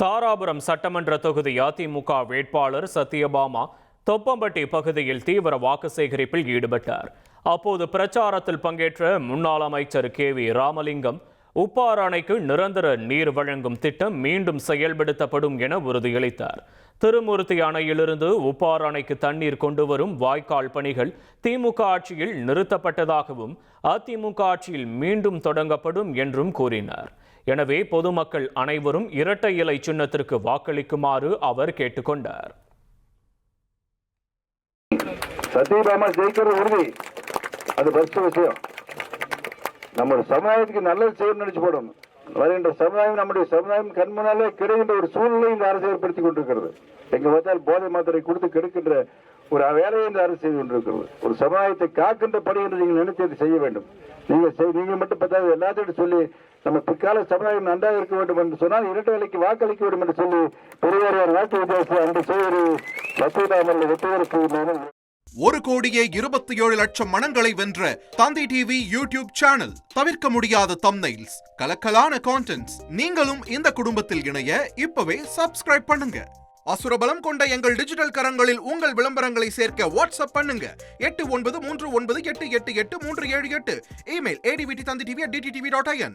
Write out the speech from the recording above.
தாராபுரம் சட்டமன்ற தொகுதி அதிமுக வேட்பாளர் சத்யபாமா தொப்பம்பட்டி பகுதியில் தீவிர வாக்கு சேகரிப்பில் ஈடுபட்டார். அப்போது பிரச்சாரத்தில் பங்கேற்ற முன்னாள் அமைச்சர் KV ராமலிங்கம் உப்பாறு அணைக்கு நிரந்தர நீர் வழங்கும் திட்டம் மீண்டும் செயல்படுத்தப்படும் என உறுதியளித்தார். திருமூர்த்தி அணையிலிருந்து உப்பாறு அணைக்கு தண்ணீர் கொண்டு வரும் வாய்க்கால் பணிகள் திமுக ஆட்சியில் நிறுத்தப்பட்டதாகவும் அதிமுக ஆட்சியில் மீண்டும் தொடங்கப்படும் என்றும் கூறினார். எனவே பொதுமக்கள் அனைவரும் இரட்டை இலை சின்னத்திற்கு வாக்களிக்குமாறு அவர் கேட்டுக்கொண்டார். சத்யபாமா ஜெயிக்கிறது உறுதி. அது ஃபர்ஸ்ட் விஷயம். நம்ம சமுதாயத்துக்கு நல்லது செய்யணும்னு நினைச்சு போடணும். வருகின்ற சமுதாயம் நம்முடைய சமுதாயம் கண்முன்னாலே கிடைக்கின்ற ஒரு சூழ்நிலை இந்த அரசு ஏற்படுத்தி கொண்டிருக்கிறது. எங்க பார்த்தால் போதை மாத்திரை கொடுத்து கெடுக்கின்ற ஒரு வேலையை இந்த அரசு செய்து கொண்டிருக்கிறது. ஒரு சமுதாயத்தை காக்கின்ற பணி என்று நீங்கள் நினைத்து செய்ய வேண்டும். நீங்கள் மட்டும் பத்தாவது எல்லாத்தையும் சொல்லி நம்ம பிற்கால சமுதாயம் நன்றாக இருக்க வேண்டும் என்று சொன்னால் இரட்டை வேலைக்கு வாக்களிக்க வேண்டும் என்று சொல்லி பெரியார் நாட்டு வித்தியாசம் அந்த செய்தி சத்யபாமாவுடைய வெற்றிகரப்பு 1,27,00,000 மனங்களை வென்ற தந்தி டிவி யூடியூப் சேனல். தவிர்க்க முடியாத தம்ப்நெயில்ஸ், கலக்கலான கான்டென்ட்ஸ். நீங்களும் இந்த குடும்பத்தில் இணைய இப்பவே சப்ஸ்கிரைப் பண்ணுங்க. அசுரபலம் கொண்ட எங்கள் டிஜிட்டல் கரங்களில் உங்கள் விளம்பரங்களை சேர்க்க வாட்ஸ்அப் பண்ணுங்க. 893988883778. Email advtthanditv@dttv.in.